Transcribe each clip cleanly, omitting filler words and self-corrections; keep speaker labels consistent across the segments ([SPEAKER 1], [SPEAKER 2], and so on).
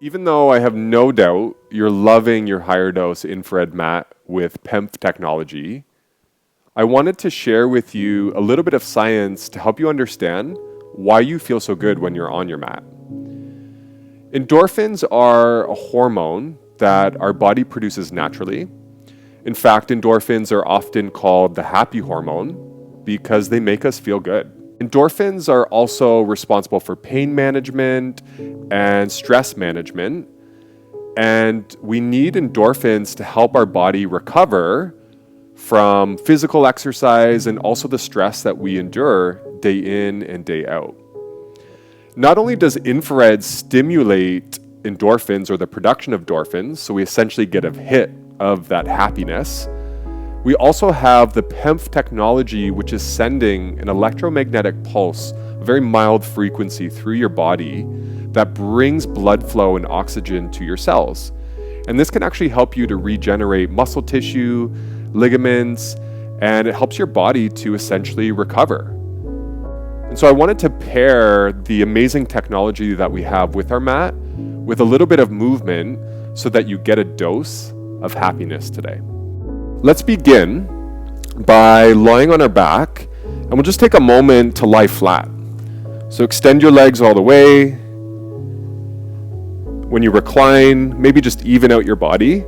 [SPEAKER 1] Even though I have no doubt you're loving your HigherDOSE Infrared Mat with PEMF technology, I wanted to share with you a little bit of science to help you understand why you feel so good when you're on your mat. Endorphins are a hormone that our body produces naturally. In fact, endorphins are often called the happy hormone because they make us feel good. Endorphins are also responsible for pain management and stress management, and we need endorphins to help our body recover from physical exercise and also the stress that we endure day in and day out. Not only does infrared stimulate endorphins or the production of endorphins, so we essentially get a hit of that happiness, we also have the PEMF technology, which is sending an electromagnetic pulse, a very mild frequency through your body that brings blood flow and oxygen to your cells. And this can actually help you to regenerate muscle tissue, ligaments, and it helps your body to essentially recover. And so I wanted to pair the amazing technology that we have with our mat with a little bit of movement so that you get a dose of happiness today. Let's begin by lying on our back, and we'll just take a moment to lie flat. So extend your legs all the way. When you recline, maybe just even out your body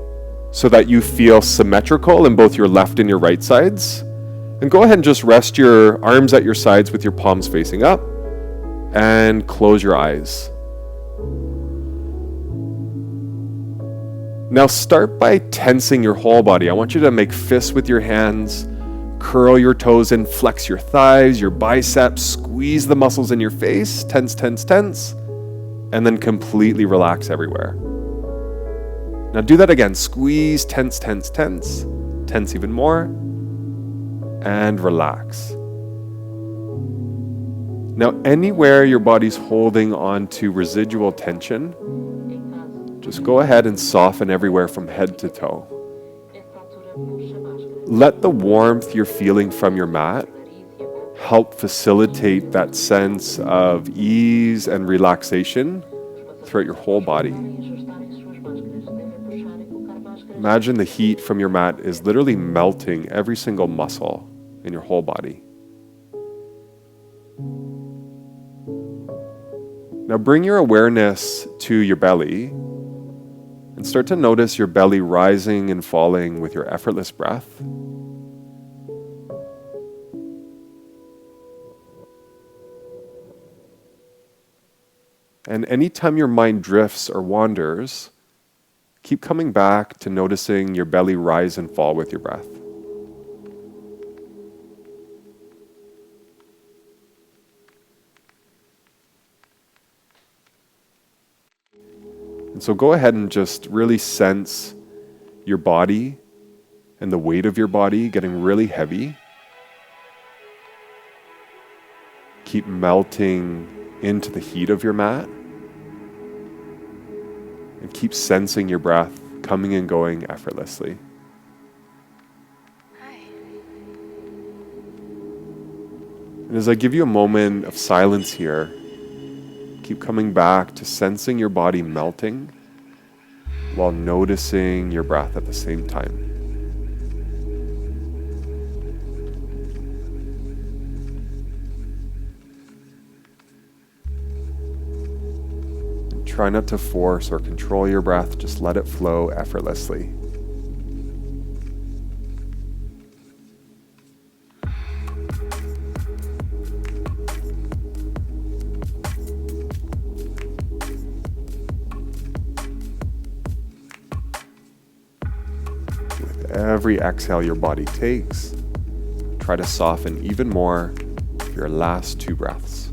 [SPEAKER 1] so that you feel symmetrical in both your left and your right sides. And go ahead and just rest your arms at your sides with your palms facing up and close your eyes. Now start by tensing your whole body. I want you to make fists with your hands, curl your toes in, flex your thighs, your biceps, squeeze the muscles in your face, tense, tense, tense, and then completely relax everywhere. Now do that again. Squeeze, tense, tense, tense, tense even more, and relax. Now anywhere your body's holding on to residual tension, just go ahead and soften everywhere from head to toe. Let the warmth you're feeling from your mat help facilitate that sense of ease and relaxation throughout your whole body. Imagine the heat from your mat is literally melting every single muscle in your whole body. Now bring your awareness to your belly and start to notice your belly rising and falling with your effortless breath. And anytime your mind drifts or wanders, keep coming back to noticing your belly rise and fall with your breath. And so go ahead and just really sense your body and the weight of your body getting really heavy. Keep melting into the heat of your mat. And keep sensing your breath coming and going effortlessly. And as I give you a moment of silence here, keep coming back to sensing your body melting while noticing your breath at the same time. And try not to force or control your breath, just let it flow effortlessly. Every exhale your body takes, try to soften even more for your last 2 breaths.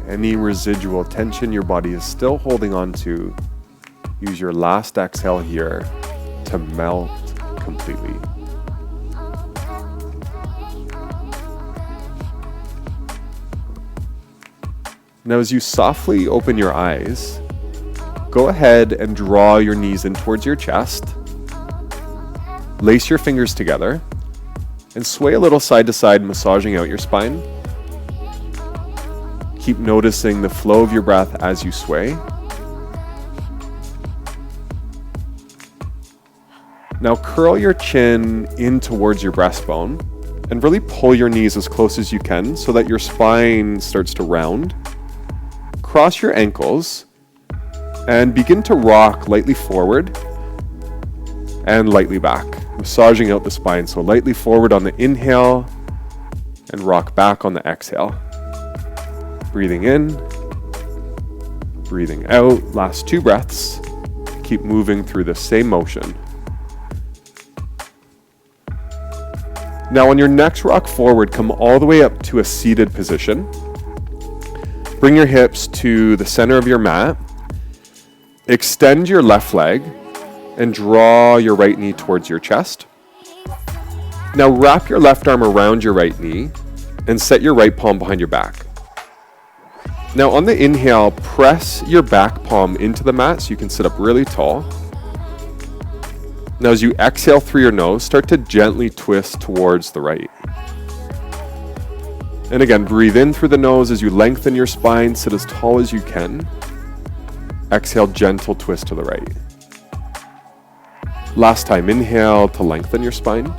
[SPEAKER 1] Any residual tension your body is still holding on to, use your last exhale here to melt completely. Now, as you softly open your eyes, go ahead and draw your knees in towards your chest. Lace your fingers together And sway a little side to side, massaging out your spine. Keep noticing the flow of your breath as you sway. Now curl your chin in towards your breastbone and really pull your knees as close as you can so that your spine starts to round. Cross your ankles and begin to rock lightly forward and lightly back, massaging out the spine. So lightly forward on the inhale and rock back on the exhale. Breathing in, breathing out. Last 2 breaths. Keep moving through the same motion. Now on your next rock forward, come all the way up to a seated position. Bring your hips to the center of your mat. Extend your left leg and draw your right knee towards your chest. Now wrap your left arm around your right knee and set your right palm behind your back. Now on the inhale, press your back palm into the mat so you can sit up really tall. Now as you exhale through your nose, start to gently twist towards the right. And again, breathe in through the nose as you lengthen your spine, sit as tall as you can. Exhale, gentle twist to the right. Last time, inhale to lengthen your spine.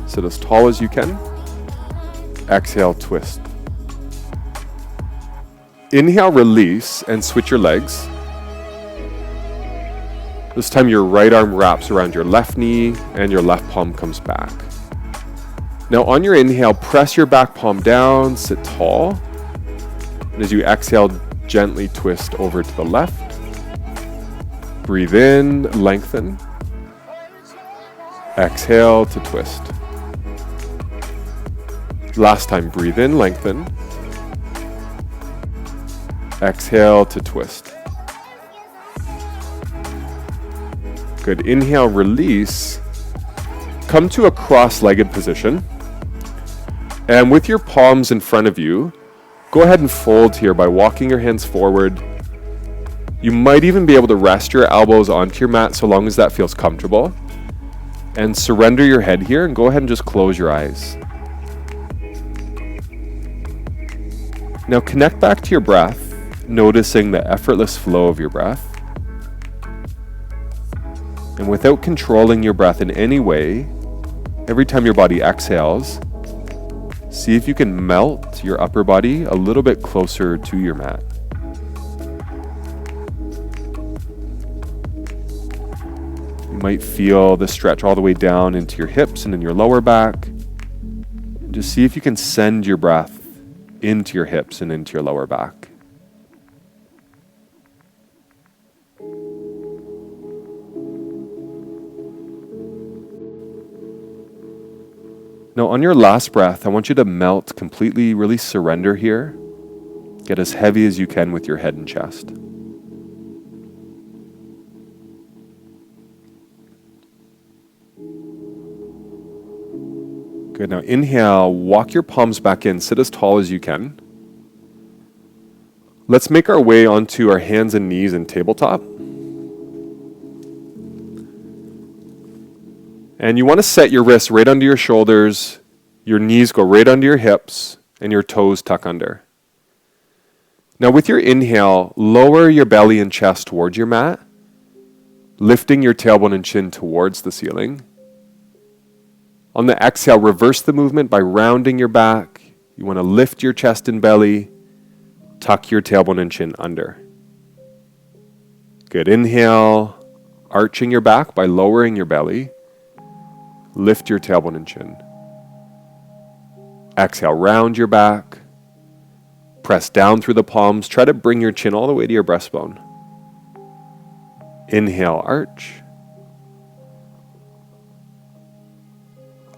[SPEAKER 1] Sit as tall as you can. Exhale, twist. Inhale, release, and switch your legs. This time your right arm wraps around your left knee and your left palm comes back. Now on your inhale, press your back palm down, sit tall. And as you exhale, gently twist over to the left. Breathe in, lengthen. Exhale to twist. Last time, breathe in, lengthen. Exhale to twist. Good. Inhale, release. Come to a cross-legged position. And with your palms in front of you, go ahead and fold here by walking your hands forward. You might even be able to rest your elbows onto your mat so long as that feels comfortable. And surrender your head here and go ahead and just close your eyes. Now connect back to your breath, noticing the effortless flow of your breath. And without controlling your breath in any way, every time your body exhales, see if you can melt your upper body a little bit closer to your mat. You might feel the stretch all the way down into your hips and in your lower back. Just see if you can send your breath into your hips and into your lower back. Now on your last breath, I want you to melt completely, really surrender here. Get as heavy as you can with your head and chest. Good. Now inhale, walk your palms back in, sit as tall as you can. Let's make our way onto our hands and knees in tabletop. And you want to set your wrists right under your shoulders, your knees go right under your hips, and your toes tuck under. Now with your inhale, lower your belly and chest towards your mat, lifting your tailbone and chin towards the ceiling. On the exhale, reverse the movement by rounding your back. You want to lift your chest and belly, tuck your tailbone and chin under. Good. Inhale, arching your back by lowering your belly. Lift your tailbone and chin. Exhale, round your back. Press down through the palms. Try to bring your chin all the way to your breastbone. Inhale, arch.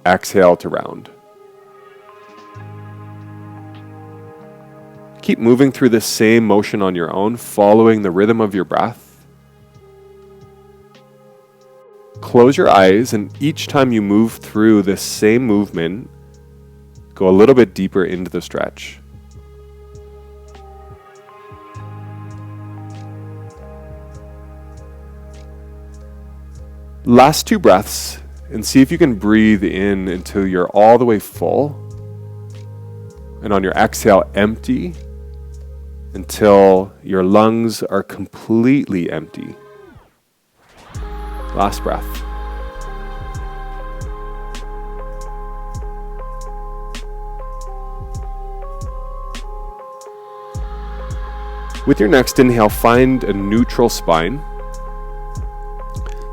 [SPEAKER 1] Exhale to round. Keep moving through this same motion on your own, following the rhythm of your breath. Close your eyes, and each time you move through this same movement, go a little bit deeper into the stretch. Last 2 breaths, And see if you can breathe in until you're all the way full. And on your exhale, empty until your lungs are completely empty. Last breath. With your next inhale, find a neutral spine.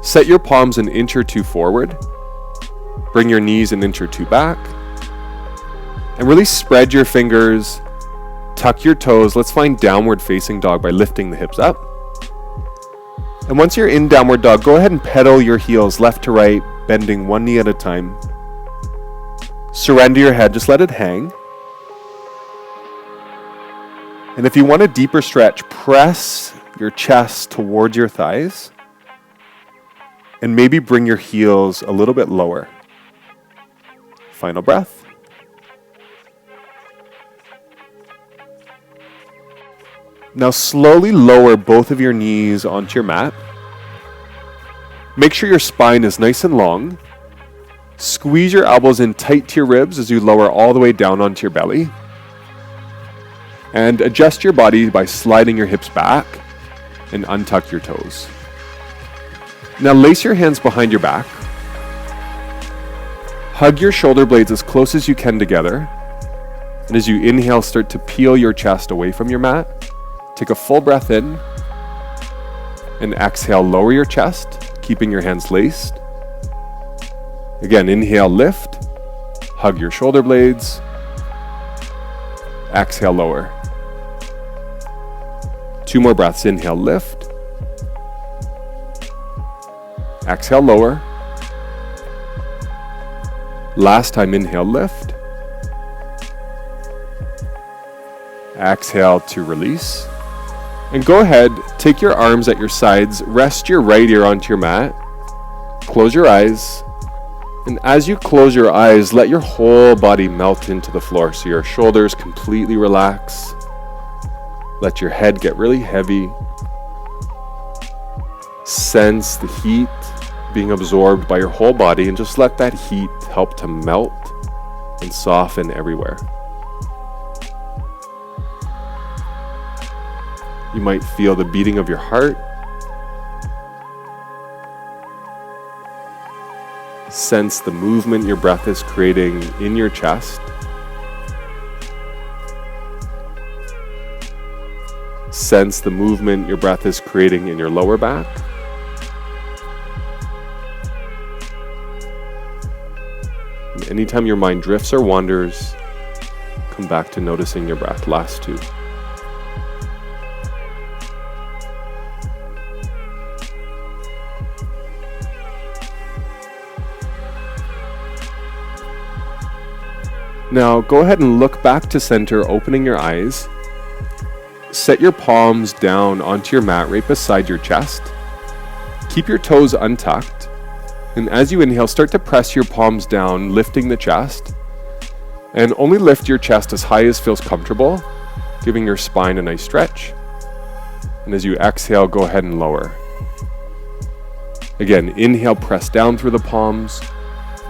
[SPEAKER 1] Set your palms an inch or two forward. Bring your knees an inch or two back. And really spread your fingers. Tuck your toes. Let's find downward facing dog by lifting the hips up. And once you're in downward dog, go ahead and pedal your heels left to right, bending one knee at a time. Surrender your head. Just let it hang. And if you want a deeper stretch, press your chest towards your thighs and maybe bring your heels a little bit lower. Final breath. Now slowly lower both of your knees onto your mat. Make sure your spine is nice and long. Squeeze your elbows in tight to your ribs as you lower all the way down onto your belly. And adjust your body by sliding your hips back and untuck your toes. Now lace your hands behind your back. Hug your shoulder blades as close as you can together. And as you inhale, start to peel your chest away from your mat. Take a full breath in. And exhale, lower your chest, keeping your hands laced. Again, inhale, lift. Hug your shoulder blades. Exhale, lower. 2 more breaths. Inhale, lift. Exhale, lower. Last time, inhale, lift. Exhale to release. And go ahead, take your arms at your sides, rest your right ear onto your mat. Close your eyes. And as you close your eyes, let your whole body melt into the floor. So your shoulders completely relax. Let your head get really heavy. Sense the heat being absorbed by your whole body and just let that heat help to melt and soften everywhere. You might feel the beating of your heart. Sense the movement your breath is creating in your chest. Sense the movement your breath is creating in your lower back. And anytime your mind drifts or wanders, come back to noticing your breath. Last 2. Now go ahead and look back to center, opening your eyes. Set your palms down onto your mat right beside your chest. Keep your toes untucked. And as you inhale, start to press your palms down, lifting the chest. And only lift your chest as high as feels comfortable, giving your spine a nice stretch. And as you exhale, go ahead and lower. Again, inhale, press down through the palms,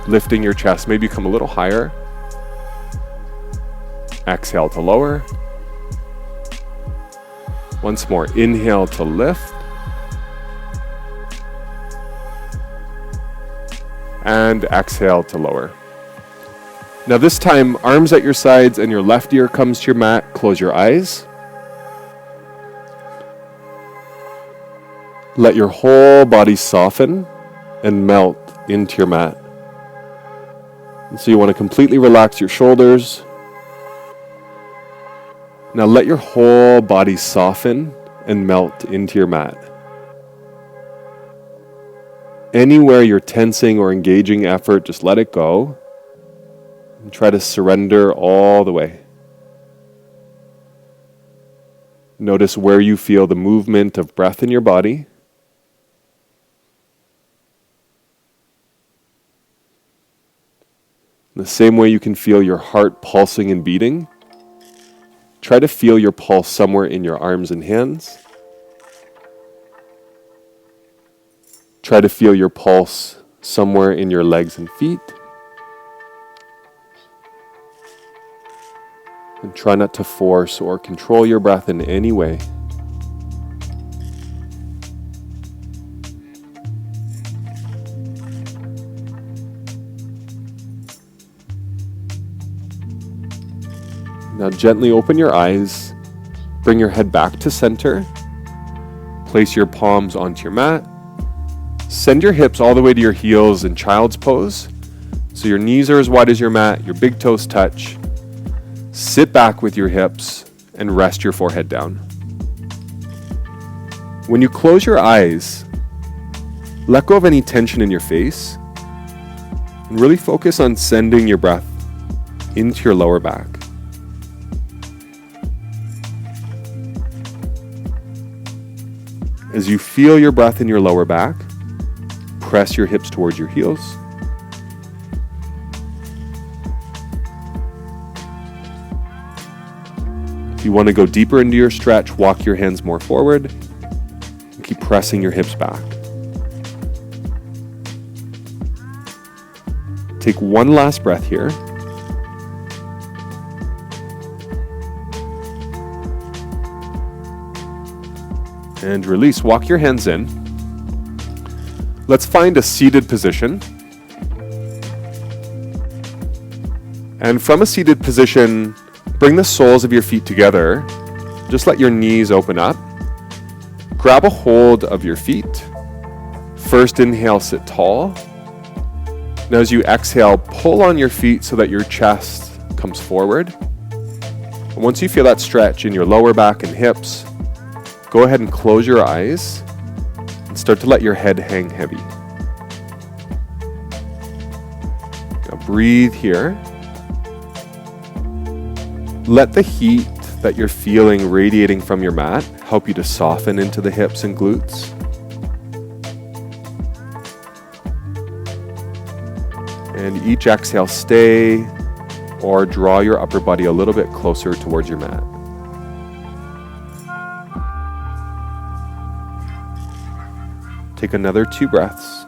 [SPEAKER 1] lifting your chest, maybe come a little higher. Exhale to lower. Once more, inhale to lift. And exhale to lower. Now this time, arms at your sides and your left ear comes to your mat. Close your eyes. Let your whole body soften and melt into your mat. And so you want to completely relax your shoulders. Now let your whole body soften and melt into your mat. Anywhere you're tensing or engaging effort, just let it go. And try to surrender all the way. Notice where you feel the movement of breath in your body. In the same way you can feel your heart pulsing and beating, try to feel your pulse somewhere in your arms and hands. Try to feel your pulse somewhere in your legs and feet. And try not to force or control your breath in any way. Now gently open your eyes, bring your head back to center, place your palms onto your mat, send your hips all the way to your heels in child's pose, so your knees are as wide as your mat, your big toes touch. Sit back with your hips and rest your forehead down. When you close your eyes, let go of any tension in your face and really focus on sending your breath into your lower back. As you feel your breath in your lower back, press your hips towards your heels. If you want to go deeper into your stretch, walk your hands more forward and keep pressing your hips back. Take one last breath here. And release. Walk your hands in. Let's find a seated position. And from a seated position, bring the soles of your feet together. Just let your knees open up. Grab a hold of your feet. First inhale, sit tall. Now as you exhale, pull on your feet so that your chest comes forward. And once you feel that stretch in your lower back and hips, go ahead and close your eyes and start to let your head hang heavy. Now breathe here. Let the heat that you're feeling radiating from your mat help you to soften into the hips and glutes. And each exhale, stay or draw your upper body a little bit closer towards your mat. Take another 2 breaths.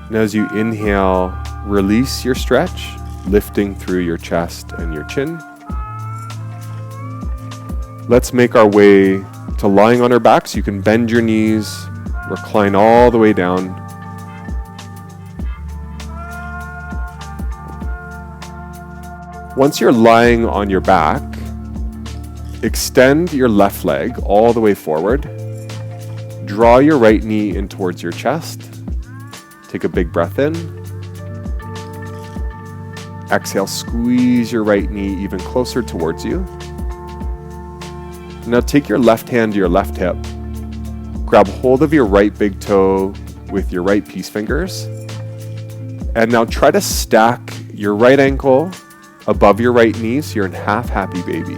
[SPEAKER 1] And as you inhale, release your stretch, lifting through your chest and your chin. Let's make our way to lying on our backs. You can bend your knees, recline all the way down. Once you're lying on your back, extend your left leg all the way forward. Draw your right knee in towards your chest. Take a big breath in. Exhale, squeeze your right knee even closer towards you. Now take your left hand to your left hip. Grab hold of your right big toe with your right peace fingers. And now try to stack your right ankle above your right knee so you're in half happy baby.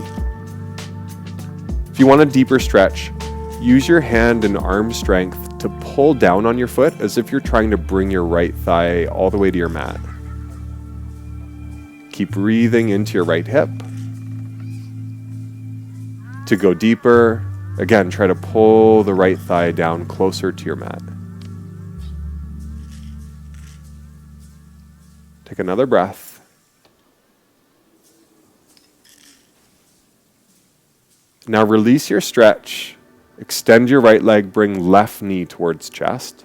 [SPEAKER 1] If you want a deeper stretch, use your hand and arm strength to pull down on your foot as if you're trying to bring your right thigh all the way to your mat. Keep breathing into your right hip. To go deeper, again, try to pull the right thigh down closer to your mat. Take another breath. Now release your stretch. Extend your right leg, bring left knee towards chest.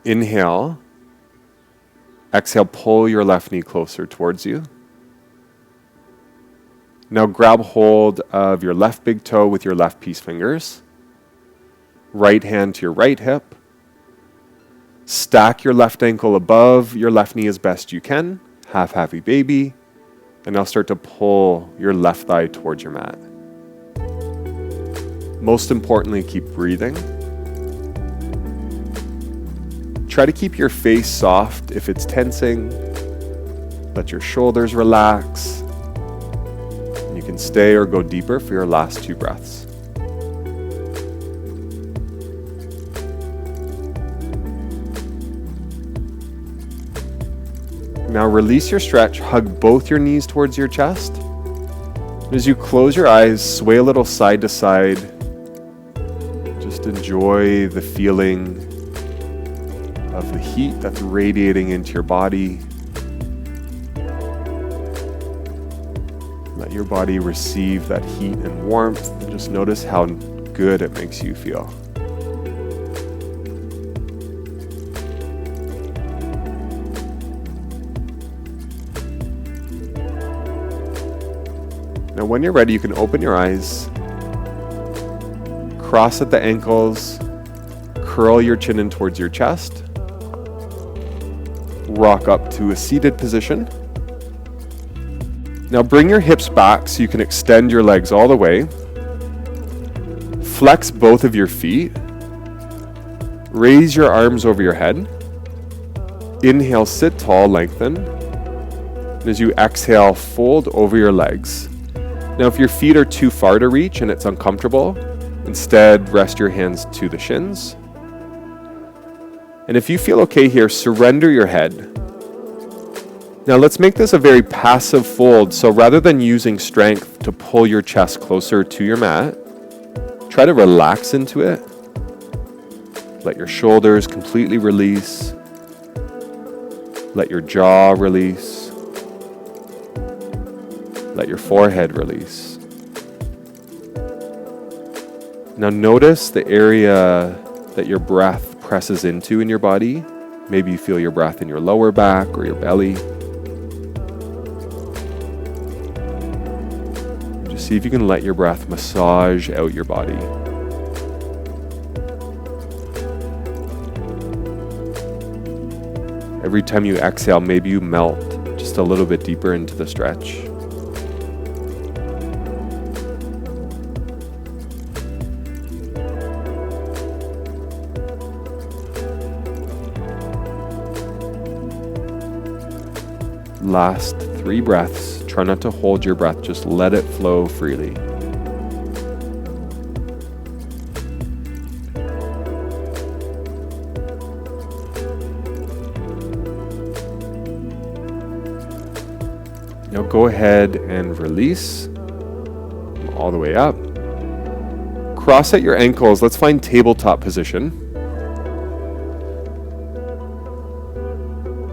[SPEAKER 1] Inhale. Exhale, pull your left knee closer towards you. Now grab hold of your left big toe with your left peace fingers. Right hand to your right hip. Stack your left ankle above your left knee as best you can. Half happy baby. And now start to pull your left thigh towards your mat. Most importantly, keep breathing. Try to keep your face soft if it's tensing. Let your shoulders relax. And you can stay or go deeper for your last 2 breaths. Now release your stretch, hug both your knees towards your chest. As you close your eyes, sway a little side to side. Just enjoy the feeling of the heat that's radiating into your body. Let your body receive that heat and warmth. And just notice how good it makes you feel. Now when you're ready, you can open your eyes, cross at the ankles, curl your chin in towards your chest, rock up to a seated position. Now bring your hips back so you can extend your legs all the way. Flex both of your feet. Raise your arms over your head. Inhale, sit tall, lengthen. And as you exhale, fold over your legs. Now if your feet are too far to reach and it's uncomfortable, instead rest your hands to the shins. And if you feel okay here, surrender your head. Now let's make this a very passive fold. So rather than using strength to pull your chest closer to your mat, try to relax into it. Let your shoulders completely release. Let your jaw release. Let your forehead release. Now notice the area that your breath presses into in your body. Maybe you feel your breath in your lower back or your belly. Just see if you can let your breath massage out your body. Every time you exhale, maybe you melt just a little bit deeper into the stretch. Last 3 breaths. Try not to hold your breath, just let it flow freely. Now go ahead and release all the way up. Cross at your ankles. Let's find tabletop position.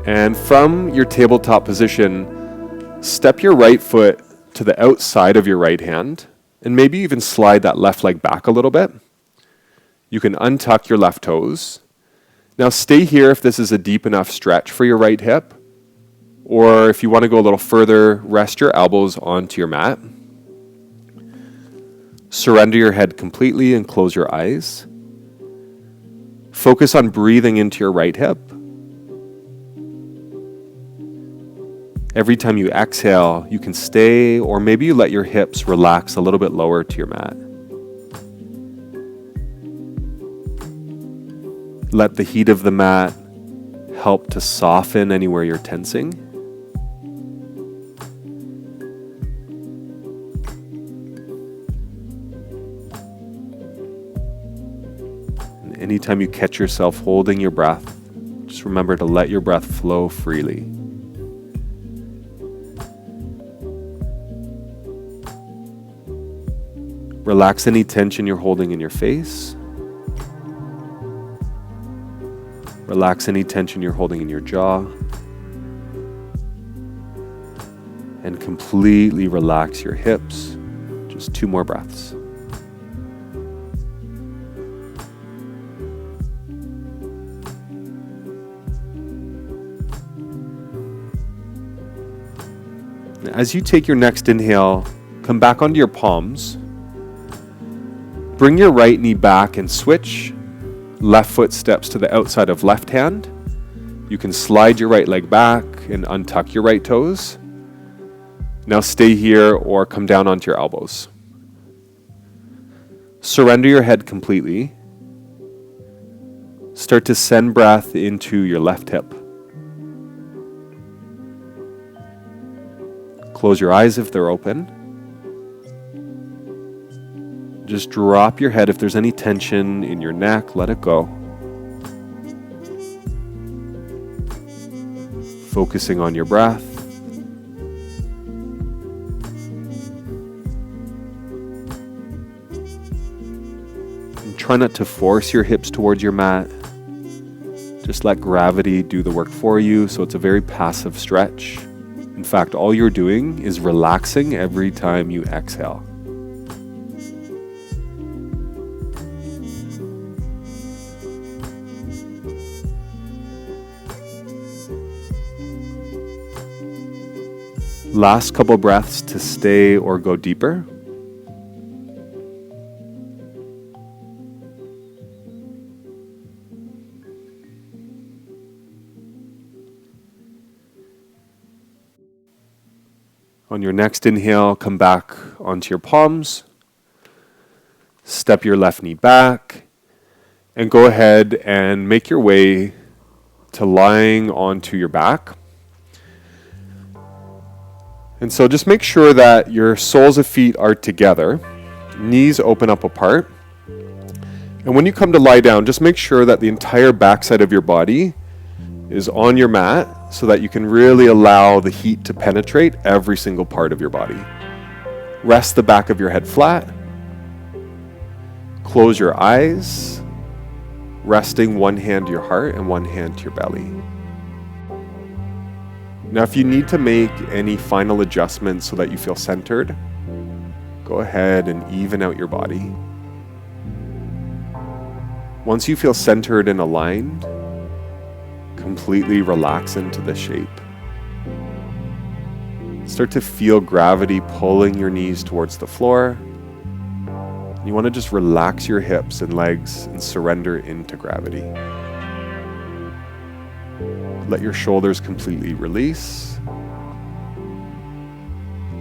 [SPEAKER 1] And from your tabletop position, step your right foot to the outside of your right hand, and maybe even slide that left leg back a little bit. You can untuck your left toes. Now stay here if this is a deep enough stretch for your right hip, or if you want to go a little further, rest your elbows onto your mat. Surrender your head completely and close your eyes. Focus on breathing into your right hip. Every time you exhale, you can stay, or maybe you let your hips relax a little bit lower to your mat. Let the heat of the mat help to soften anywhere you're tensing. And anytime you catch yourself holding your breath, just remember to let your breath flow freely. Relax any tension you're holding in your face. Relax any tension you're holding in your jaw. And completely relax your hips. Just 2 more breaths. As you take your next inhale, come back onto your palms. Bring your right knee back and switch. Left foot steps to the outside of left hand. You can slide your right leg back and untuck your right toes. Now stay here or come down onto your elbows. Surrender your head completely. Start to send breath into your left hip. Close your eyes if they're open. Just drop your head. If there's any tension in your neck, let it go. focusing on your breath. And try not to force your hips towards your mat. Just let gravity do the work for you, so it's a very passive stretch. In fact, all you're doing is relaxing every time you exhale. Last couple breaths to stay or go deeper. On your next inhale, come back onto your palms. Step your left knee back and go ahead and make your way to lying onto your back. And so just make sure that your soles of feet are together, knees open up apart. And when you come to lie down, just make sure that the entire backside of your body is on your mat so that you can really allow the heat to penetrate every single part of your body. Rest the back of your head flat. Close your eyes, resting one hand to your heart and one hand to your belly. Now, if you need to make any final adjustments so that you feel centered, go ahead and even out your body. Once you feel centered and aligned, completely relax into the shape. Start to feel gravity pulling your knees towards the floor. You want to just relax your hips and legs and surrender into gravity. Let your shoulders completely release.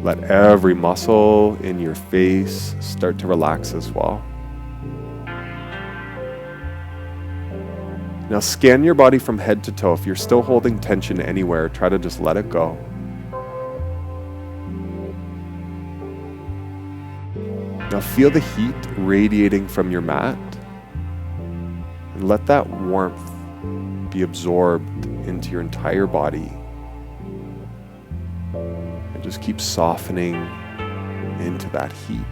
[SPEAKER 1] Let every muscle in your face start to relax as well. Now scan your body from head to toe. If you're still holding tension anywhere, try to just let it go. Now feel the heat radiating from your mat and let that warmth be absorbed into your entire body. And just keep softening into that heat.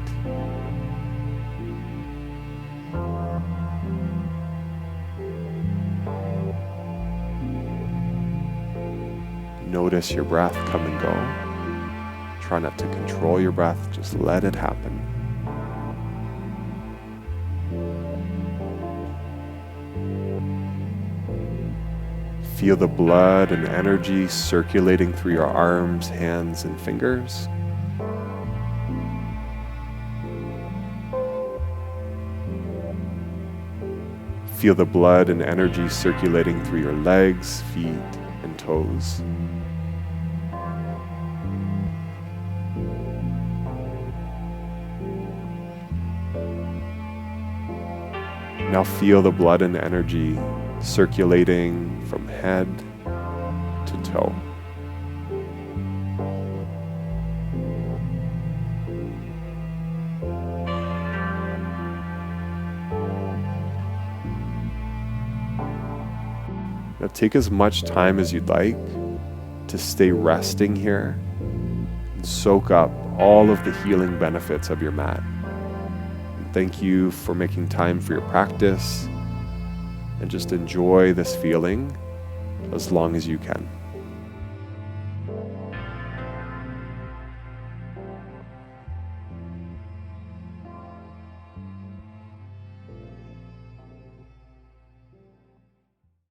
[SPEAKER 1] Notice your breath come and go. Try not to control your breath, just let it happen. Feel the blood and energy circulating through your arms, hands, and fingers. Feel the blood and energy circulating through your legs, feet, and toes. Now feel the blood and energy circulating from head to toe. Now take as much time as you'd like to stay resting here and soak up all of the healing benefits of your mat. And thank you for making time for your practice, and just enjoy this feeling as long as you can.